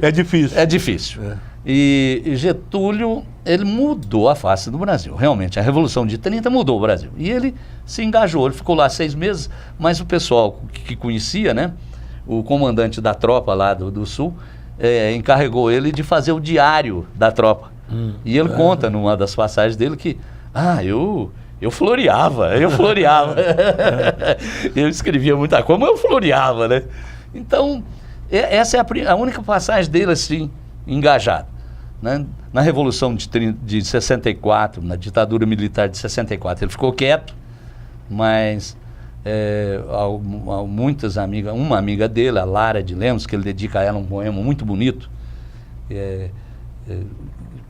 É difícil. É difícil. E Getúlio, ele mudou a face do Brasil. Realmente, a Revolução de 30 mudou o Brasil. E ele se engajou, ele ficou lá 6 meses, mas o pessoal que conhecia, né? O comandante da tropa lá do Sul, encarregou ele de fazer o diário da tropa. E ele conta numa das passagens dele que, eu floreava. Eu escrevia muita coisa, mas eu floreava, né? Então, essa é a única passagem dele, assim, engajado. Né? Na Revolução de 64, na ditadura militar de 64, ele ficou quieto, mas muitas amigas, uma amiga dele, a Lara de Lemos, que ele dedica a ela um poema muito bonito,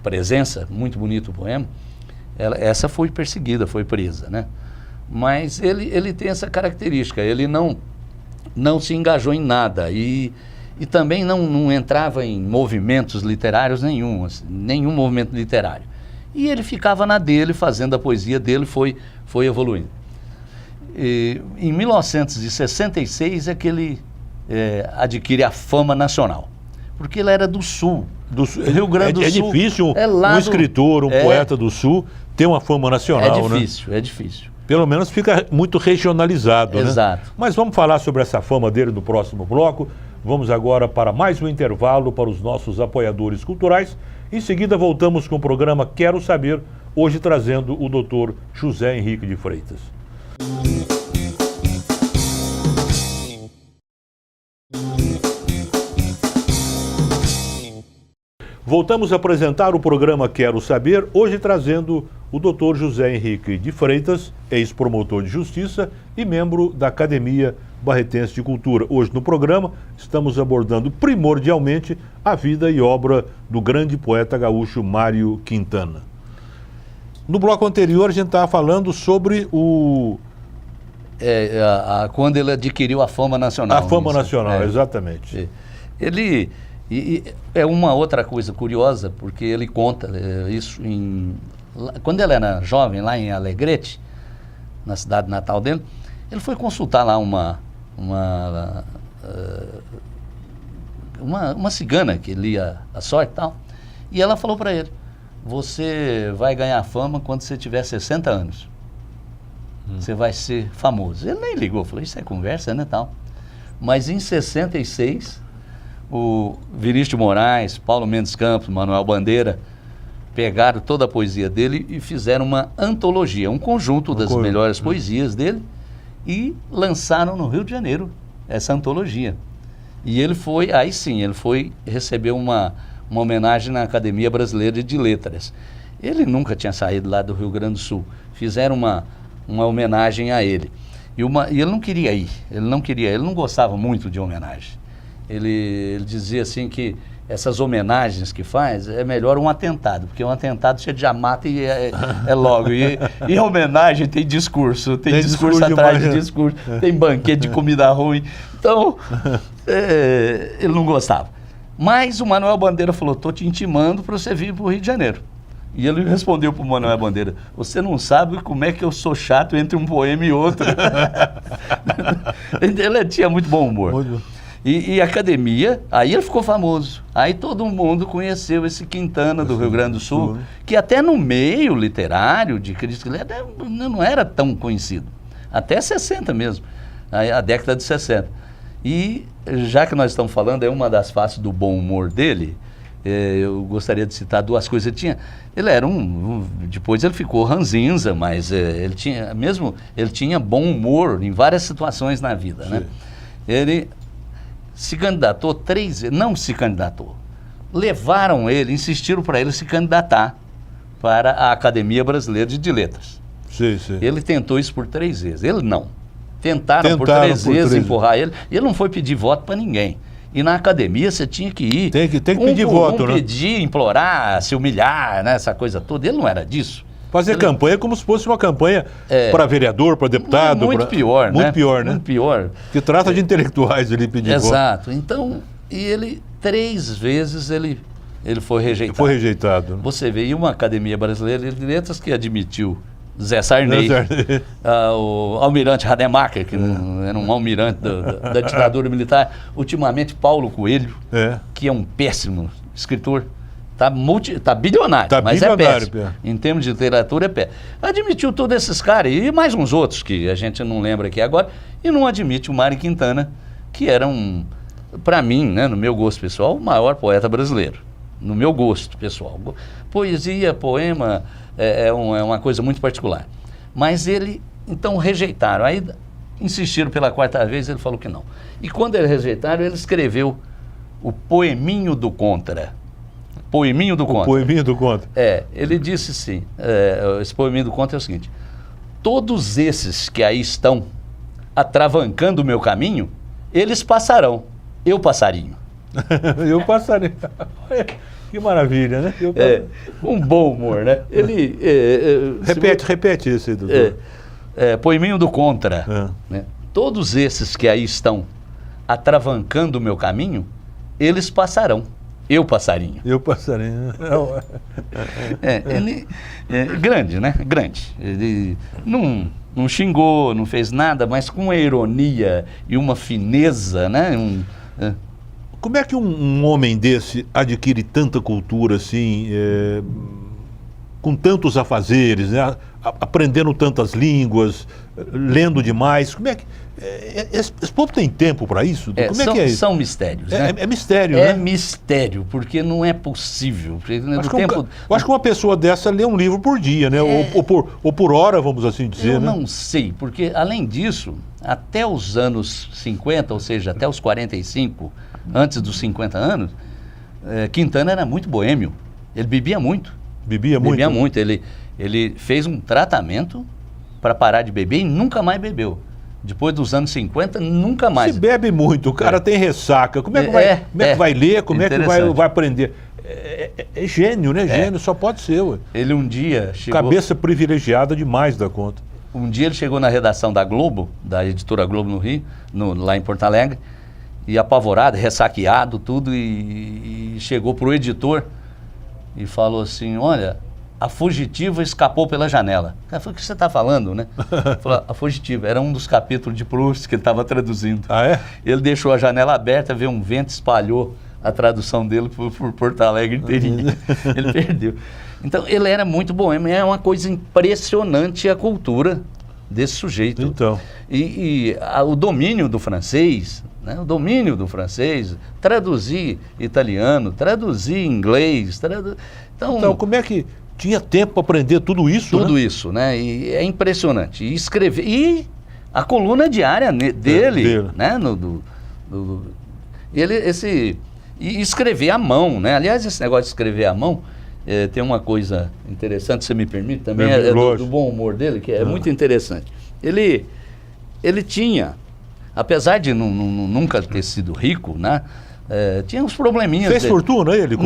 Presença, muito bonito o poema. Essa foi perseguida, foi presa, né? Mas ele tem essa característica, ele não se engajou em nada e também não entrava em movimentos literários nenhum movimento literário. E ele ficava na dele, fazendo a poesia dele, foi evoluindo. Em 1966 é que ele adquire a fama nacional, porque ele era do Sul. Rio Grande do Sul. É difícil um escritor, um poeta do Sul ter uma fama nacional, né? É difícil. Pelo menos fica muito regionalizado, Exato. Né? Mas vamos falar sobre essa fama dele no próximo bloco. Vamos agora para mais um intervalo para os nossos apoiadores culturais. Em seguida voltamos com o programa Quero Saber, hoje trazendo o Dr. José Henrique de Freitas. Voltamos a apresentar o programa Quero Saber, hoje trazendo o Dr. José Henrique de Freitas, ex-promotor de justiça e membro da Academia Barretense de Cultura. Hoje no programa estamos abordando primordialmente a vida e obra do grande poeta gaúcho Mário Quintana. No bloco anterior a gente estava falando sobre quando ele adquiriu a fama nacional. A fama nacional, exatamente. Ele... E é uma outra coisa curiosa, porque ele conta isso quando ele era jovem, lá em Alegrete, na cidade natal dele, ele foi consultar lá uma cigana que lia a sorte e tal, e ela falou para ele: você vai ganhar fama quando você tiver 60 anos. Você vai ser famoso. Ele nem ligou, falou: isso é conversa, né, tal. Mas em 66... o Vinícius de Moraes, Paulo Mendes Campos, Manuel Bandeira pegaram toda a poesia dele e fizeram uma antologia, um conjunto das melhores poesias dele, e lançaram no Rio de Janeiro essa antologia. E ele foi, aí sim, recebeu uma homenagem na Academia Brasileira de Letras. Ele nunca tinha saído lá do Rio Grande do Sul. Fizeram uma homenagem a ele. E ele não queria ir, ele não gostava muito de homenagem. Ele dizia assim que essas homenagens que faz, é melhor um atentado, porque um atentado você já mata e é logo. E a homenagem tem discurso, tem discurso atrás de discurso, tem banquete de comida ruim. Então, ele não gostava. Mas o Manuel Bandeira falou: estou te intimando para você vir para o Rio de Janeiro. E ele respondeu para o Manuel Bandeira: você não sabe como é que eu sou chato entre um poema e outro. Ele tinha muito bom humor. E a academia, aí ele ficou famoso. Aí todo mundo conheceu esse Quintana do Rio Grande do Sul, que até no meio literário, de crítica, não era tão conhecido. Até 60 mesmo, a década de 60. E já que nós estamos falando, é uma das faces do bom humor dele, eu gostaria de citar duas coisas. Ele era depois ele ficou ranzinza, mas ele tinha bom humor em várias situações na vida, né? Ele se candidatou 3 vezes, não se candidatou. Levaram ele, insistiram para ele se candidatar para a Academia Brasileira de Letras. Sim. Ele tentou isso por 3 vezes, ele não. Tentaram por 3 vezes empurrar ele, e ele não foi pedir voto para ninguém. E na academia você tinha que ir. Tem que pedir voto, né? Pedir, implorar, se humilhar, né? Essa coisa toda. Ele não era disso. Fazer campanha como se fosse uma campanha para vereador, para deputado. Muito pior, né? Muito pior, né? Muito pior. Que trata de intelectuais ele pedir voto. Exato. Então, e ele 3 vezes ele foi rejeitado. Foi rejeitado. Você vê, e uma Academia Brasileira de Letras que admitiu Zé Sarney, o almirante Rademacher, que era um almirante da ditadura militar, ultimamente Paulo Coelho, que é um péssimo escritor, tá bilionário, mas é péssimo. Em termos de literatura é péssimo. Admitiu todos esses caras, e mais uns outros que a gente não lembra aqui agora, e não admite o Mário Quintana, que era para mim, né, no meu gosto pessoal, o maior poeta brasileiro. No meu gosto pessoal. Poesia, poema, é uma coisa muito particular. Mas então rejeitaram. Aí insistiram pela 4ª vez, ele falou que não. E quando eles rejeitaram, ele escreveu o Poeminho do Contra. Poeminho do Contra. Poeminho do Contra. Ele disse assim, esse Poeminho do Contra é o seguinte: todos esses que aí estão atravancando o meu caminho, eles passarão, eu passarinho. Eu passarinho. Que maravilha, né? Um bom humor, né? Ele... repete isso aí, doutor. Poeminho do Contra. Né? Todos esses que aí estão atravancando o meu caminho, eles passarão. Eu passarinho. Eu passarinho. Ele grande, né? Grande. Ele não xingou, não fez nada, mas com uma ironia e uma fineza, né? Como é que um homem desse adquire tanta cultura assim, com tantos afazeres, né? Aprendendo tantas línguas, lendo demais? Como é que esse povo tem tempo para isso? Como é que é isso? São mistérios, né? É mistério, né? É mistério, porque não é possível. Eu acho que uma pessoa dessa lê um livro por dia, né? Ou por hora, vamos assim dizer. Eu não sei, porque além disso, até os anos 50, ou seja, até os 45, antes dos 50 anos, Quintana era muito boêmio. Ele bebia muito. Bebia muito. Ele fez um tratamento para parar de beber e nunca mais bebeu. Depois dos anos 50, nunca mais. Se bebe muito, o cara tem ressaca. Como é que vai ler? Como é que vai aprender? É gênio, né? Gênio, só pode ser. Ué. Ele um dia chegou... Cabeça privilegiada demais da conta. Um dia ele chegou na redação da Globo, da editora Globo no Rio, lá em Porto Alegre, e apavorado, ressaqueado, tudo, e chegou para o editor e falou assim: olha, a fugitiva escapou pela janela. O cara falou: o que você está falando, né? Falou: a fugitiva, era um dos capítulos de Proust que ele estava traduzindo. Ah, é? Ele deixou a janela aberta, veio um vento, espalhou a tradução dele por Porto Alegre inteirinho. Ele perdeu. Então, ele era muito boêmio. É uma coisa impressionante a cultura desse sujeito. Então. O domínio do francês, né? O domínio do francês, traduzir italiano, traduzir inglês. Então, como é que tinha tempo para aprender tudo isso? Tudo isso, né? E é impressionante. E escrever. E a coluna diária dele, né? E escrever à mão, né? Aliás, esse negócio de escrever à mão, tem uma coisa interessante, se me permite, também do bom humor dele, que é muito interessante. Ele tinha, apesar de nunca ter sido rico, né? Tinha uns probleminhas. Fez fortuna ele?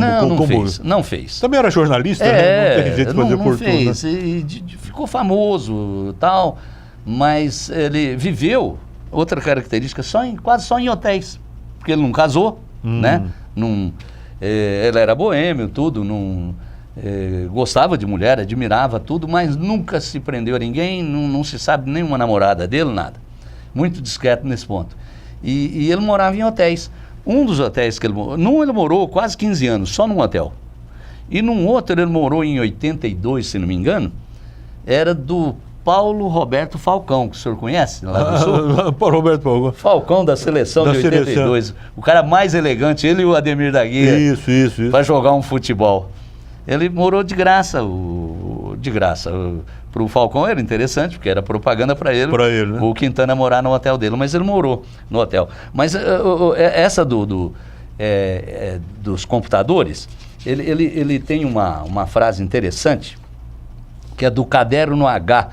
Não fez. Também era jornalista, né? Não teve jeito de fazer fortuna. Não fez. Ficou famoso tal, mas ele viveu, outra característica, quase só em hotéis, porque ele não casou, né? Ele era boêmio, tudo, gostava de mulher, admirava tudo, mas nunca se prendeu a ninguém, não se sabe nenhuma namorada dele, nada. Muito discreto nesse ponto. E ele morava em hotéis. Um dos hotéis que ele morou, num ele morou quase 15 anos, só num hotel. E num outro ele morou em 82, se não me engano, era do Paulo Roberto Falcão, que o senhor conhece, lá do Sul? Paulo Roberto Falcão. Falcão da seleção Da de 82. seleção. O cara mais elegante, ele e o Ademir da Guia, Isso. para jogar um futebol. Ele morou de graça, para o Falcão era interessante, porque era propaganda para ele, né? o Quintana morar no hotel dele, mas ele morou no hotel. Mas essa dos computadores, ele tem uma frase interessante, que é do Caderno H.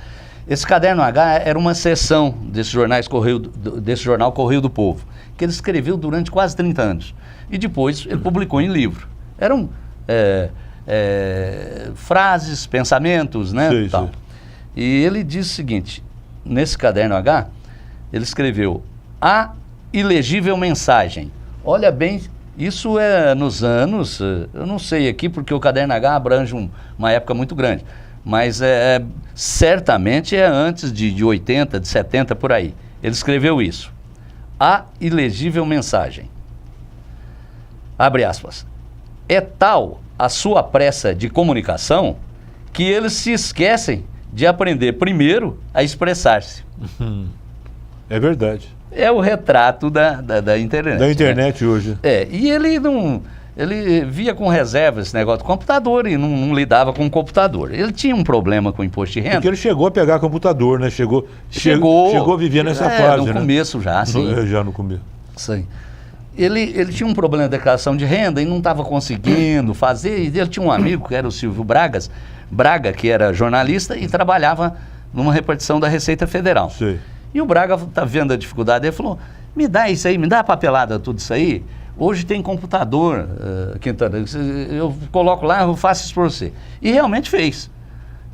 Esse Caderno H era uma seção desse jornal Correio do Povo, que ele escreveu durante quase 30 anos. E depois ele publicou em livro. Eram frases, pensamentos, né? Sim, tal. sim. E ele diz o seguinte, nesse Caderno H, ele escreveu: a ilegível mensagem. Olha bem, isso é nos anos, eu não sei aqui porque o Caderno H abrange uma época muito grande, mas certamente é antes de 80, de 70, por aí. Ele escreveu isso. A ilegível mensagem. Abre aspas. É tal a sua pressa de comunicação que eles se esquecem de aprender primeiro a expressar-se. É verdade. É o retrato da internet. Da internet, né? Hoje. E ele não... Ele via com reserva esse negócio de computador e não lidava com o computador. Ele tinha um problema com o imposto de renda. Porque ele chegou a pegar computador, né? Chegou a viver nessa fase, no começo já, sim. Já no começo. Sim. Ele tinha um problema de declaração de renda e não estava conseguindo fazer. E ele tinha um amigo, que era o Silvio Braga, que era jornalista e trabalhava numa repartição da Receita Federal. Sim. E o Braga tá vendo a dificuldade, ele falou: me dá isso aí, me dá a papelada, tudo isso aí. Hoje tem computador, Quintana, eu coloco lá, eu faço isso para você. E realmente fez.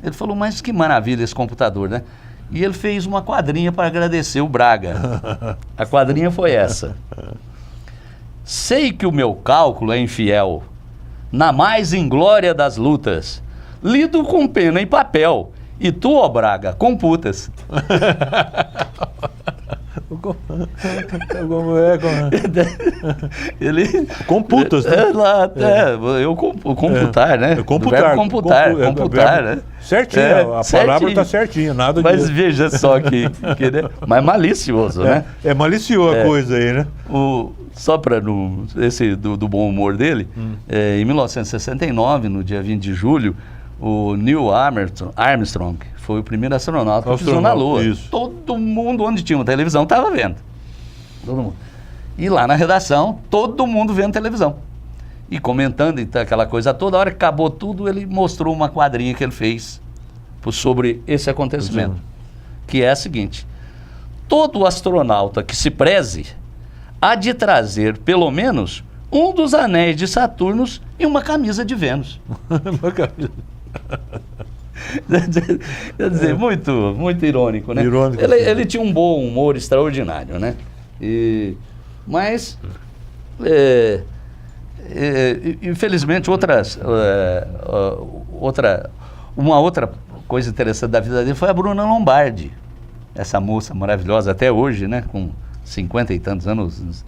Ele falou: mas que maravilha esse computador, né? E ele fez uma quadrinha para agradecer o Braga. A quadrinha foi essa: sei que o meu cálculo é infiel, na mais inglória das lutas, lido com pena e papel, e tu, ó Braga, computas. Como é? Ele... Computas, né? Computar, né? Computar, né? Certinho, a palavra está certinha, nada de... Mas veja só que né? Mas malicioso, né? É malicioso a coisa aí, né? Só para esse do bom humor dele, em 1969, no dia 20 de julho, o Neil Armstrong foi o primeiro astronauta que pisou na Lua. Isso. Todo mundo, onde tinha uma televisão, estava vendo. Todo mundo. E lá na redação, todo mundo vendo televisão. E comentando então, aquela coisa toda. A hora que acabou tudo, ele mostrou uma quadrinha que ele fez sobre esse acontecimento. Que é a seguinte: todo astronauta que se preze há de trazer, pelo menos, um dos anéis de Saturno e uma camisa de Vênus. Quer dizer, muito irônico, né? Irônico, ele tinha um bom humor extraordinário, né? Mas, infelizmente, uma outra coisa interessante da vida dele foi a Bruna Lombardi. Essa moça maravilhosa até hoje, né? Com 50 e tantos anos.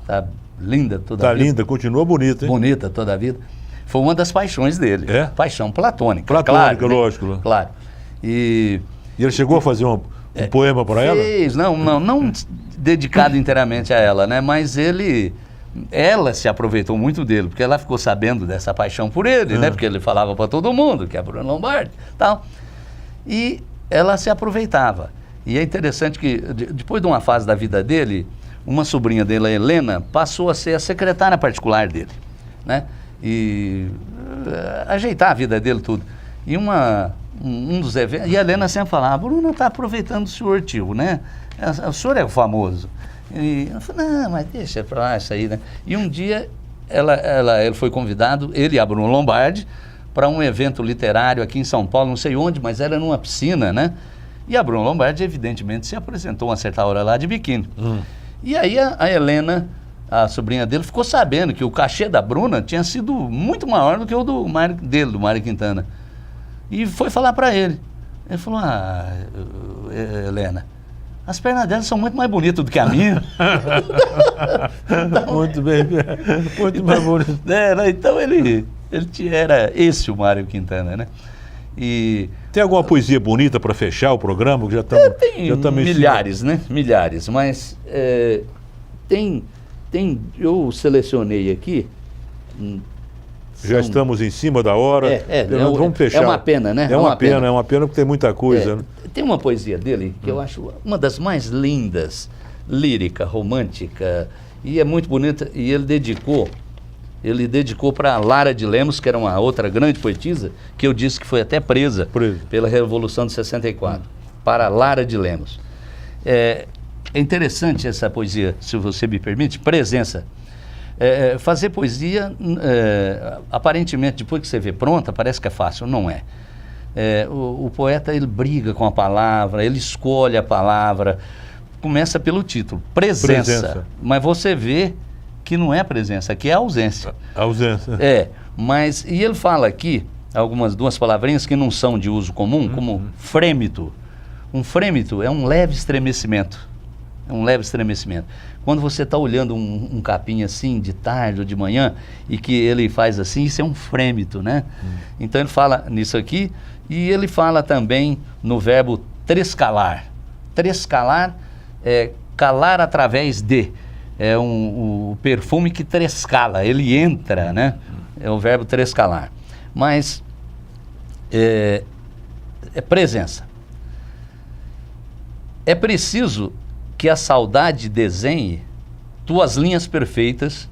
Tá linda toda a vida. Tá linda, continua bonita, hein? Bonita toda a vida. Foi uma das paixões dele. Paixão platônica. Platônica, claro, lógico. Né? Claro. E ele chegou a fazer um poema para ela? Fez, não dedicado inteiramente a ela, né? Mas ela se aproveitou muito dele, porque ela ficou sabendo dessa paixão por ele, né? Porque ele falava para todo mundo, que é Bruno Lombardi, tal. E ela se aproveitava. E é interessante que, depois de uma fase da vida dele, uma sobrinha dele, a Helena, passou a ser a secretária particular dele, né? E ajeitar a vida dele, tudo. E um dos eventos, e a Helena sempre falava: Bruno está aproveitando o senhor, tio, né? O senhor é o famoso. E eu falei: não, mas deixa pra lá isso aí, né? E um dia ele foi convidado, ele e a Bruno Lombardi, para um evento literário aqui em São Paulo, não sei onde, mas era numa piscina, né? E a Bruno Lombardi, evidentemente, se apresentou uma certa hora lá de biquíni. E aí a Helena, a sobrinha dele, ficou sabendo que o cachê da Bruna tinha sido muito maior do que o do Mário Quintana. E foi falar para ele. Ele falou: Helena, as pernas dela são muito mais bonitas do que a minha. Muito bem, muito mais bonito. Então ele era esse o Mário Quintana, né? E tem alguma poesia bonita para fechar o programa? Que já estamos, tem milhares, né? Milhares, mas eu selecionei aqui. Já estamos em cima da hora. Vamos fechar. É uma pena, né? É uma pena porque tem muita coisa. Né? Tem uma poesia dele que eu acho uma das mais lindas, lírica, romântica, e é muito bonita, e ele dedicou para Lara de Lemos, que era uma outra grande poetisa, que eu disse que foi até presa pela Revolução de 64, para Lara de Lemos. É interessante essa poesia, se você me permite, Presença. Fazer poesia, aparentemente, depois que você vê pronta, parece que é fácil, não é. O poeta, ele briga com a palavra, ele escolhe a palavra, começa pelo título, presença. Mas você vê que não é presença, que é ausência. Ausência. E ele fala aqui, duas palavrinhas que não são de uso comum, como frêmito. Um frêmito é um leve estremecimento. Quando você está olhando um capim assim, de tarde ou de manhã, e que ele faz assim, isso é um frêmito, né? Então ele fala nisso aqui, e ele fala também no verbo trescalar. Trescalar é calar através de. É o perfume que trescala, ele entra, né? É o verbo trescalar. Mas é presença. É preciso que a saudade desenhe tuas linhas perfeitas,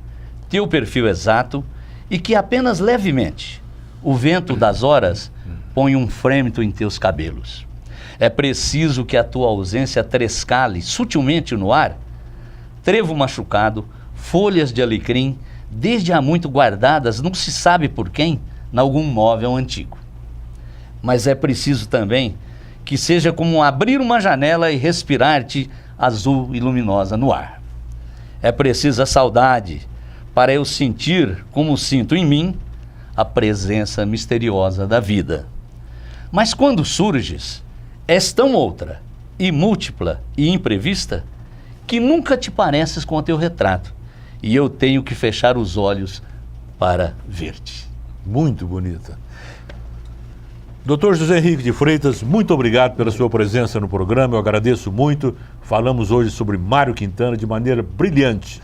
teu perfil exato, e que apenas levemente o vento das horas põe um frêmito em teus cabelos. É preciso que a tua ausência trescale sutilmente no ar, trevo machucado, folhas de alecrim, desde há muito guardadas, não se sabe por quem, em algum móvel antigo. Mas é preciso também que seja como abrir uma janela e respirar-te azul e luminosa no ar. É preciso a saudade para eu sentir, como sinto em mim, a presença misteriosa da vida. Mas quando surges, és tão outra, e múltipla e imprevista, que nunca te pareces com o teu retrato, e eu tenho que fechar os olhos para ver-te. Muito bonita. Dr. José Henrique de Freitas, muito obrigado pela sua presença no programa, eu agradeço muito. Falamos hoje sobre Mário Quintana de maneira brilhante.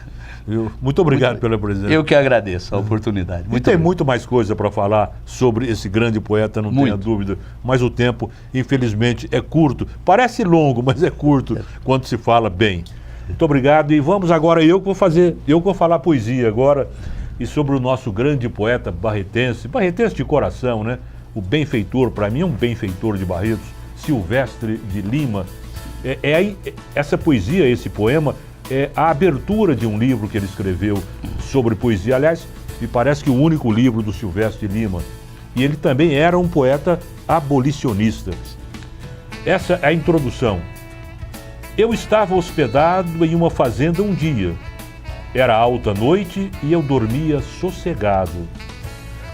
Muito obrigado pela presença. Eu que agradeço a oportunidade. Tem muito mais coisa para falar sobre esse grande poeta, não tenha dúvida, mas o tempo, infelizmente, é curto. Parece longo, mas é curto quando se fala bem. Muito obrigado, e vamos agora, eu que vou falar poesia agora, e sobre o nosso grande poeta barretense de coração, né? O benfeitor, para mim é um benfeitor de Barretos, Silvestre de Lima. Essa poesia, esse poema, é a abertura de um livro que ele escreveu sobre poesia. Aliás, me parece que o único livro do Silvestre de Lima. E ele também era um poeta abolicionista. Essa é a introdução. Eu estava hospedado em uma fazenda um dia. Era alta noite e eu dormia sossegado.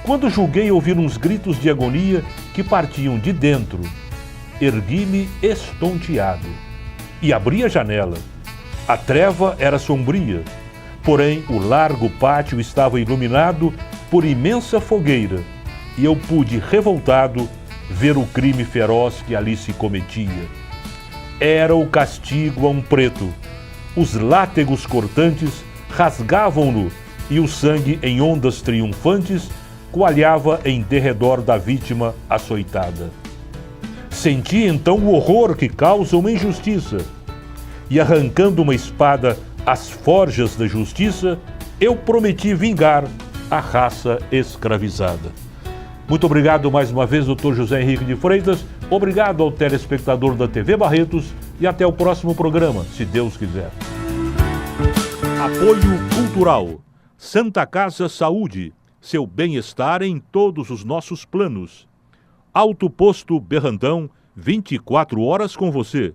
Quando julguei ouvir uns gritos de agonia que partiam de dentro, ergui-me estonteado e abri a janela. A treva era sombria, porém o largo pátio estava iluminado por imensa fogueira, e eu pude, revoltado, ver o crime feroz que ali se cometia. Era o castigo a um preto. Os látegos cortantes rasgavam-no, e o sangue, em ondas triunfantes, coalhava em derredor da vítima açoitada. Senti então o horror que causa uma injustiça, e arrancando uma espada às forjas da justiça, eu prometi vingar a raça escravizada. Muito obrigado mais uma vez, Dr. José Henrique de Freitas. Obrigado ao telespectador da TV Barretos e até o próximo programa, se Deus quiser. Apoio Cultural. Santa Casa Saúde. Seu bem-estar em todos os nossos planos. Alto Posto Berrandão, 24 horas com você.